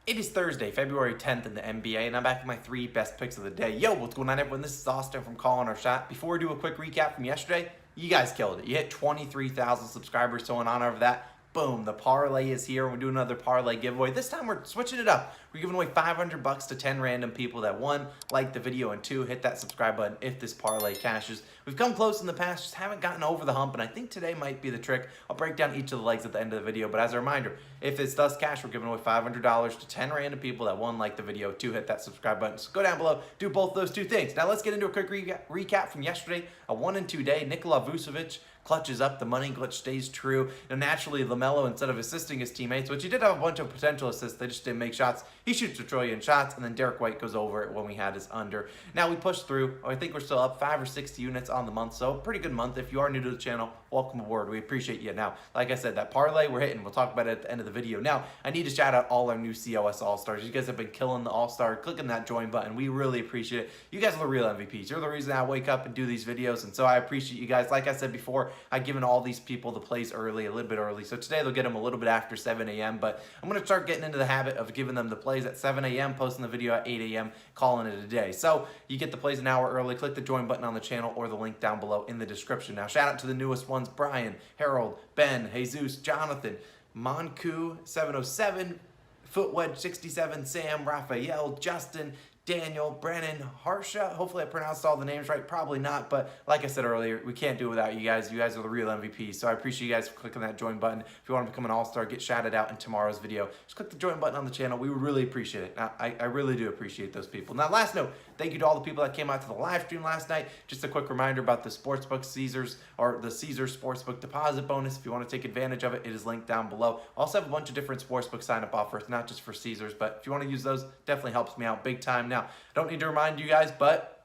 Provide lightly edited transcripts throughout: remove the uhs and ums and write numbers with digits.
It is Thursday, February 10th in the NBA, and I'm back with my 3 best picks of the day. Yo, what's going on, everyone? This is Austin from Calling Our Shot. Before we do a quick recap from yesterday, you guys killed it. You hit 23,000 subscribers, so in honor of that, boom, the parlay is here. We're doing another parlay giveaway. This time we're switching it up. We're giving away $500 to 10 random people that 1, like the video, and 2, hit that subscribe button if this parlay cashes. We've come close in the past, just haven't gotten over the hump, and I think today might be the trick. I'll break down each of the legs at the end of the video, but as a reminder, if this does cash, we're giving away $500 to 10 random people that 1, like the video, 2, hit that subscribe button. So go down below, do both those 2 things. Now let's get into a quick recap from yesterday, a 1-2 day. Nikola Vucevic clutches up, the money glitch stays true. And naturally, LaMelo, instead of assisting his teammates, which he did have a bunch of potential assists, they just didn't make shots, he shoots a trillion shots, and then Derek White goes over it when we had his under. Now we pushed through. I think we're still up 5 or 6 units on the month, so pretty good month. If you are new to the channel, welcome aboard. We appreciate you. Now, like I said, that parlay we're hitting, we'll talk about it at the end of the video. Now, I need to shout out all our new COS All-Stars. You guys have been killing the All-Star, clicking that join button. We really appreciate it. You guys are the real MVPs. You're the reason I wake up and do these videos, and so I appreciate you guys. Like I said before, I've given all these people the plays early, a little bit early. So today they'll get them a little bit after 7 a.m. But I'm going to start getting into the habit of giving them the plays at 7 a.m., posting the video at 8 a.m., calling it a day. So you get the plays an hour early. Click the join button on the channel or the link down below in the description. Now shout out to the newest ones: Brian, Harold, Ben, Jesus, Jonathan, Monku 707, Footwedge 67, Sam, Raphael, Justin, Daniel, Brennan, Harsha. Hopefully I pronounced all the names right. Probably not, but like I said earlier, we can't do it without you guys. You guys are the real MVPs, so I appreciate you guys for clicking that join button. If you want to become an all-star, get shouted out in tomorrow's video, just click the join button on the channel. We would really appreciate it. Now, I really do appreciate those people. Now, last note, thank you to all the people that came out to the live stream last night. Just a quick reminder about the Sportsbook Caesars, or the Caesars Sportsbook deposit bonus. If you want to take advantage of it, it is linked down below. I also have a bunch of different Sportsbook sign-up offers, not just for Caesars, but if you want to use those, definitely helps me out big time. Now, I don't need to remind you guys, but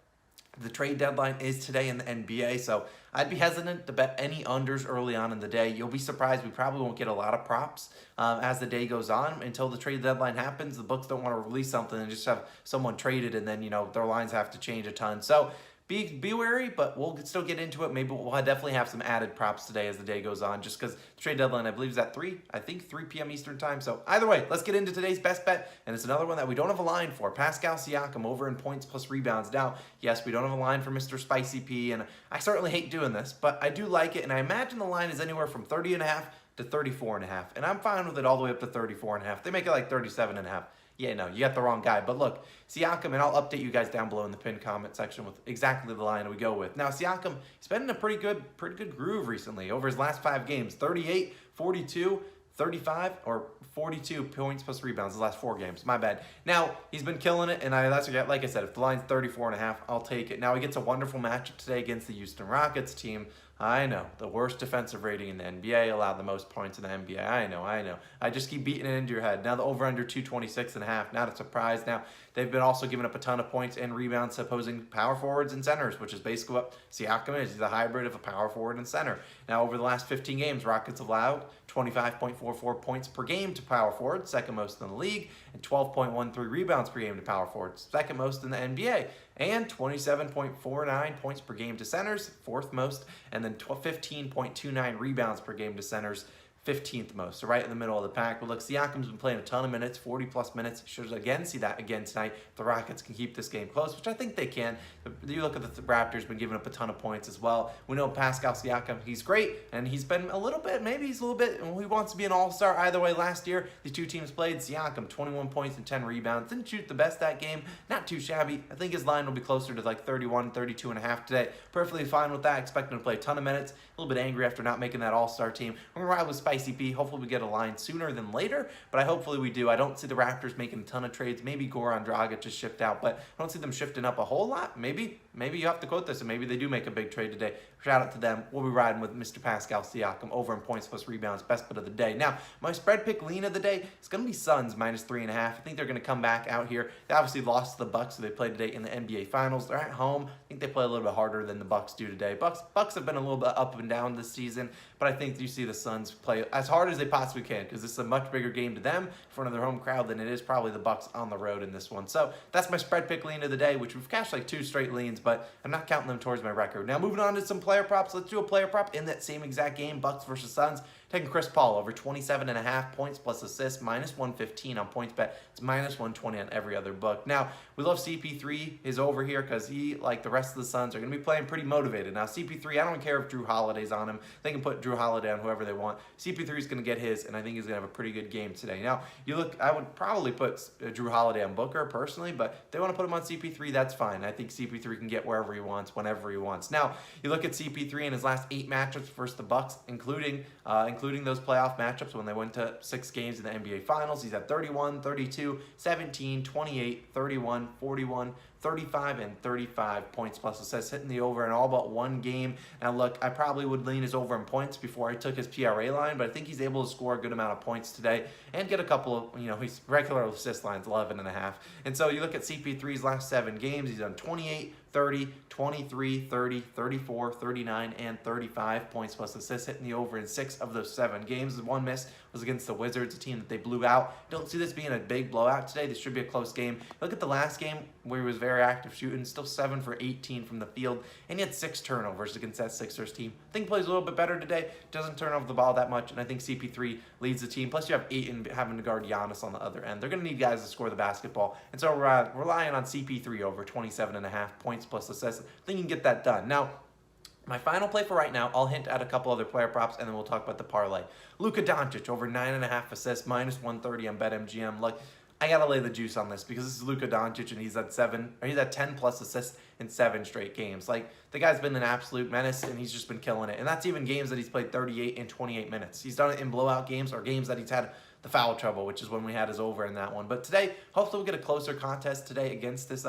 the trade deadline is today in the NBA, so I'd be hesitant to bet any unders early on in the day. You'll be surprised. We probably won't get a lot of props as the day goes on until the trade deadline happens. The books don't want to release something and just have someone traded, and then, you know, their lines have to change a ton. So be wary, but we'll still get into it. Maybe we'll definitely have some added props today as the day goes on, just because the trade deadline, I believe, is at 3 p.m. Eastern time. So either way, let's get into today's best bet, and it's another one that we don't have a line for. Pascal Siakam over in points plus rebounds. Now, yes, we don't have a line for Mr. Spicy P, and I certainly hate doing this, but I do like it, and I imagine the line is anywhere from 30.5 to 34.5, and I'm fine with it all the way up to 34.5. They make it like 37.5. Yeah, no, you got the wrong guy. But look, Siakam, and I'll update you guys down below in the pinned comment section with exactly the line we go with. Now, Siakam, he's been in a pretty good groove recently. Over his last 5 games, 38, 42, 35, or 42 points plus rebounds the last 4 games. My bad. Now, he's been killing it, and that's like I said, if the line's 34.5, I'll take it. Now, he gets a wonderful matchup today against the Houston Rockets team. I know, the worst defensive rating in the NBA, allowed the most points in the NBA. I know. I just keep beating it into your head. Now the over-under 226.5, not a surprise. Now, they've been also giving up a ton of points and rebounds to opposing power forwards and centers, which is basically what Siakam is. He's a hybrid of a power forward and center. Now, over the last 15 games, Rockets have allowed 25.44 points per game to power forwards, second most in the league, and 12.13 rebounds per game to power forwards, second most in the NBA, and 27.49 points per game to centers, fourth most, and then 15.29 rebounds per game to centers, 15th most, so right in the middle of the pack. But look, Siakam's been playing a ton of minutes, 40-plus minutes. Should again see that again tonight. The Rockets can keep this game close, which I think they can. You look at the Raptors, been giving up a ton of points as well. We know Pascal Siakam, he's great, and he's been a little bit, maybe he's a little bit, he wants to be an all-star. Either way, last year, these 2 teams played. Siakam, 21 points and 10 rebounds. Didn't shoot the best that game. Not too shabby. I think his line will be closer to like 31, 32.5 today. Perfectly fine with that. Expecting to play a ton of minutes. A little bit angry after not making that all-star team. We're going to ride with Spicy P. Hopefully we get a line sooner than later, but hopefully we do. I don't see the Raptors making a ton of trades. Maybe Goran Dragic just shift out, but I don't see them shifting up a whole lot. Maybe you have to quote this, and maybe they do make a big trade today. Shout out to them. We'll be riding with Mr. Pascal Siakam over in points plus rebounds, best bet of the day. Now, my spread pick lean of the day is going to be Suns minus 3.5. I think they're going to come back out here. They obviously lost to the Bucks, so they played today in the NBA Finals. They're at home. I think they play a little bit harder than the Bucks do today. Bucks have been a little bit up and down this season, but I think you see the Suns play as hard as they possibly can, because this is a much bigger game to them in front of their home crowd than it is probably the Bucks on the road in this one. So that's my spread pick lean of the day, which we've cashed like 2 straight leans, but I'm not counting them towards my record. Now moving on to some player props. Let's do a player prop in that same exact game, Bucks versus Suns. Taking Chris Paul over 27.5 points plus assists, minus 115 on PointsBet. It's minus 120 on every other book. Now, we love CP3 is over here because he, like the rest of the Suns, are going to be playing pretty motivated. Now, CP3, I don't care if Drew Holiday's on him. They can put Drew Holiday on whoever they want. CP3 is going to get his, and I think he's going to have a pretty good game today. Now, you look, I would probably put Drew Holiday on Booker personally, but if they want to put him on CP3, that's fine. I think CP3 can get wherever he wants, whenever he wants. Now, you look at CP3 in his last 8 matchups versus the Bucks, including those playoff matchups when they went to 6 games in the NBA Finals. He's had 31, 32, 17, 28, 31, 41, 35, and 35 points plus assists, hitting the over in all but one game. Now, look, I probably would lean his over in points before I took his PRA line, but I think he's able to score a good amount of points today and get a couple of, his regular assist lines, 11.5. And so you look at CP3's last 7 games, he's done 28, 30, 23, 30, 34, 39, and 35 points plus assists, hitting the over in 6 of those 7 games. The one miss was against the Wizards, a team that they blew out. Don't see this being a big blowout today. This should be a close game. Look at the last game where he was very active shooting, still 7 for 18 from the field, and he had 6 turnovers against that Sixers team. I think he plays a little bit better today, doesn't turn over the ball that much, and I think CP3 leads the team. Plus you have Ayton having to guard Giannis on the other end. They're going to need guys to score the basketball, and so we're relying on CP3 over 27.5 points plus assists. I think you can get that done. Now, my final play for right now, I'll hint at a couple other player props, and then we'll talk about the parlay. Luka Doncic over 9.5 assists, minus 130 on BetMGM. Look, I gotta lay the juice on this because this is Luka Doncic, and he's at 10 plus assists in 7 straight games. Like, the guy's been an absolute menace, and he's just been killing it. And that's even games that he's played 38 and 28 minutes. He's done it in blowout games or games that he's had the foul trouble, which is when we had his over in that one. But today, hopefully we'll get a closer contest today against this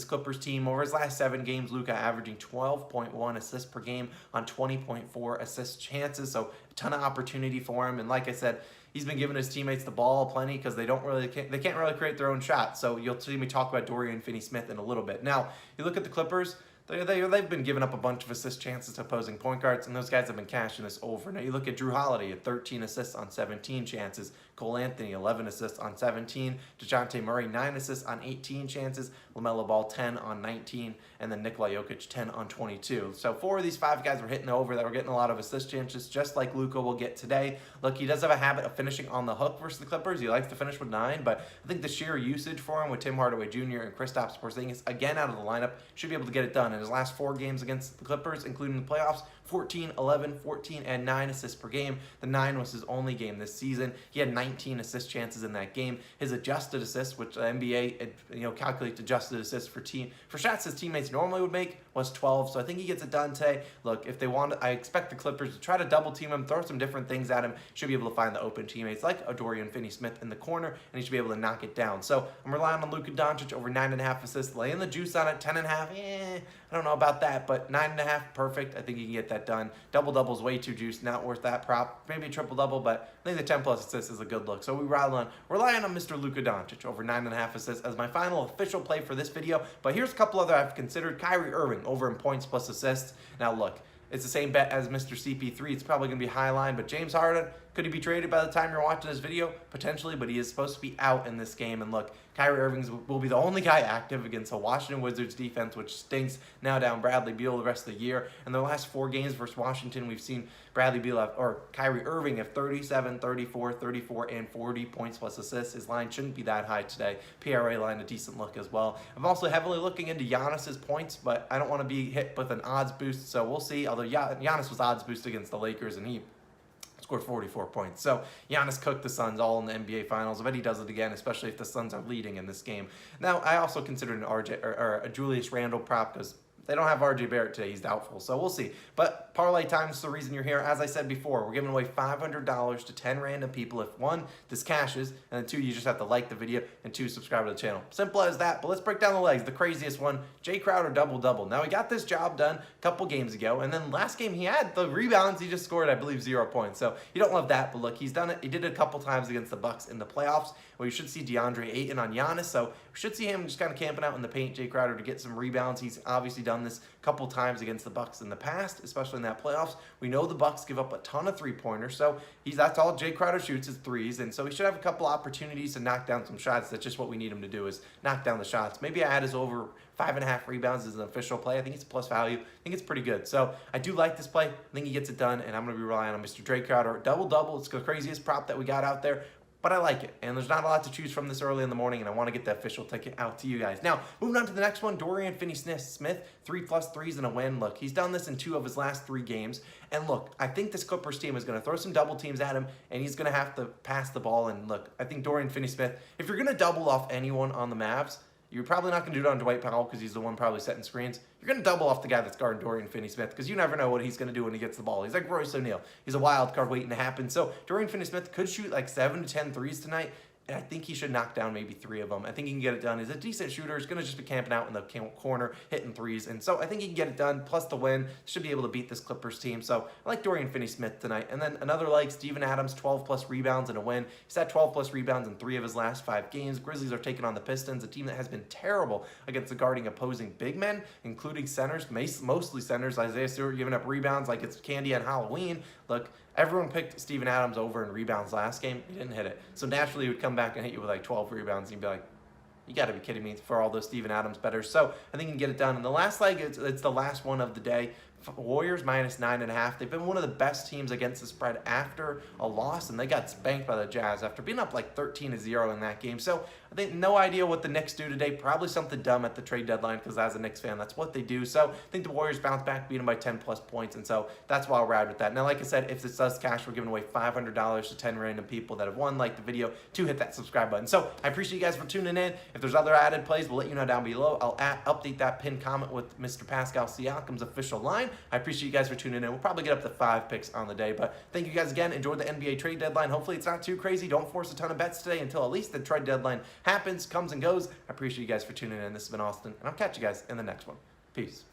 Clippers team. Over his last 7 games, Luka averaging 12.1 assists per game on 20.4 assist chances. So a ton of opportunity for him. And like I said, he's been giving his teammates the ball plenty because they can't really create their own shot. So you'll see me talk about Dorian Finney-Smith in a little bit. Now, you look at the Clippers. They've been giving up a bunch of assist chances to opposing point guards, and those guys have been cashing this over. Now, you look at Drew Holiday at 13 assists on 17 chances. Cole Anthony, 11 assists on 17. DeJounte Murray, 9 assists on 18 chances. LaMelo Ball, 10 on 19. And then Nikola Jokic, 10 on 22. So 4 of these 5 guys were hitting the over that were getting a lot of assist chances, just like Luka will get today. Look, he does have a habit of finishing on the hook versus the Clippers. He likes to finish with 9, but I think the sheer usage for him with Tim Hardaway Jr. and Kristaps Porzingis, again out of the lineup, should be able to get it done. In his last 4 games against the Clippers, including the playoffs, 14, 11, 14, and 9 assists per game. The 9 was his only game this season. He had 19 assist chances in that game. His adjusted assists, which the NBA calculates adjusted assists for shots his teammates normally would make, was 12. So I think he gets it done today. Look, if they want, I expect the Clippers to try to double team him, throw some different things at him. Should be able to find the open teammates like a Dorian Finney-Smith in the corner, and he should be able to knock it down. So I'm relying on Luka Doncic over 9.5 assists, laying the juice on it. 10.5, I don't know about that, but 9.5, perfect. I think you can get that done. Double-double's way too juiced, not worth that prop. Maybe a triple-double, but I think the 10 plus assists is a good look. So we relying on Mr. Luka Doncic over 9.5 assists as my final official play for this video. But here's a couple other I've considered. Kyrie Irving over in points plus assists. Now look, it's the same bet as Mr. CP3. It's probably going to be high line, but James Harden, could he be traded by the time you're watching this video? Potentially, but he is supposed to be out in this game. And look, Kyrie Irving will be the only guy active against the Washington Wizards defense, which stinks. Now down Bradley Beal the rest of the year. In the last 4 games versus Washington, we've seen Kyrie Irving have 37, 34, 34, and 40 points plus assists. His line shouldn't be that high today. PRA line, a decent look as well. I'm also heavily looking into Giannis's points, but I don't want to be hit with an odds boost, so we'll see. Although Giannis was odds boosted against the Lakers, and he scored 44 points. So Giannis cooked the Suns all in the NBA Finals. I bet he does it again, especially if the Suns are leading in this game. Now, I also considered a Julius Randle prop because they don't have RJ Barrett today. He's doubtful, so we'll see. But Parlay Times is the reason you're here. As I said before, we're giving away $500 to 10 random people. If 1, this cashes, and then 2, you just have to like the video, and 2, subscribe to the channel. Simple as that, but let's break down the legs. The craziest one, Jay Crowder double-double. Now, he got this job done a couple games ago, and then last game he had the rebounds. He just scored, I believe, 0 points. So you don't love that, but look, he's done it. He did it a couple times against the Bucks in the playoffs, where you should see DeAndre Ayton on Giannis. So we should see him just kind of camping out in the paint, Jay Crowder, to get some rebounds. He's obviously done done this a couple times against the Bucks in the past, especially in that playoffs. We know the Bucks give up a ton of three-pointers, so that's all Jay Crowder shoots is threes, and so he should have a couple opportunities to knock down some shots. That's just what we need him to do, is knock down the shots. Maybe I add his over 5.5 rebounds as an official play. I think it's a plus value. I think it's pretty good. So I do like this play. I think he gets it done, and I'm going to be relying on Mr. Jay Crowder. Double-double. It's the craziest prop that we got out there, but I like it. And there's not a lot to choose from this early in the morning, and I want to get the official ticket out to you guys. Now, moving on to the next one, Dorian Finney-Smith, 3+ threes and a win. Look, he's done this in 2 of his last 3 games. And look, I think this Clippers team is going to throw some double teams at him, and he's going to have to pass the ball. And look, I think Dorian Finney-Smith, if you're going to double off anyone on the Mavs, you're probably not going to do it on Dwight Powell because he's the one probably setting screens. You're going to double off the guy that's guarding Dorian Finney-Smith because you never know what he's going to do when he gets the ball. He's like Royce O'Neal. He's a wild card waiting to happen. So Dorian Finney-Smith could shoot like 7 to 10 threes tonight, and I think he should knock down maybe 3 of them. I think he can get it done. He's a decent shooter. He's going to just be camping out in the corner, hitting threes. And so I think he can get it done. Plus the win, should be able to beat this Clippers team. So I like Dorian Finney-Smith tonight. And then another like Steven Adams, 12+ rebounds and a win. He's had 12+ rebounds in 3 of his last 5 games. Grizzlies are taking on the Pistons, a team that has been terrible against the guarding opposing big men, including centers, mostly centers. Isaiah Stewart giving up rebounds like it's candy on Halloween. Look, everyone picked Steven Adams over in rebounds last game. He didn't hit it. So naturally, he would come back and hit you with like 12 rebounds, and you'd be like, you got to be kidding me for all those Steven Adams bettors. So I think you can get it done. And the last leg, it's the last one of the day. Warriors -9.5. They've been one of the best teams against the spread after a loss, and they got spanked by the Jazz after being up like 13-0 in that game. So I think no idea what the Knicks do today. Probably something dumb at the trade deadline because as a Knicks fan, that's what they do. So I think the Warriors bounce back, beat them by 10+ points, and so that's why I'll ride with that. Now, like I said, if this does cash, we're giving away $500 to 10 random people that have won, like the video, to hit that subscribe button. So I appreciate you guys for tuning in. If there's other added plays, we'll let you know down below. I'll update that pinned comment with Mr. Pascal Siakam's official line. I appreciate you guys for tuning in. We'll probably get up to 5 picks on the day, but thank you guys again. Enjoy the NBA trade deadline. Hopefully it's not too crazy. Don't force a ton of bets today until at least the trade deadline happens, comes and goes. I appreciate you guys for tuning in. This has been Austin, and I'll catch you guys in the next one. Peace.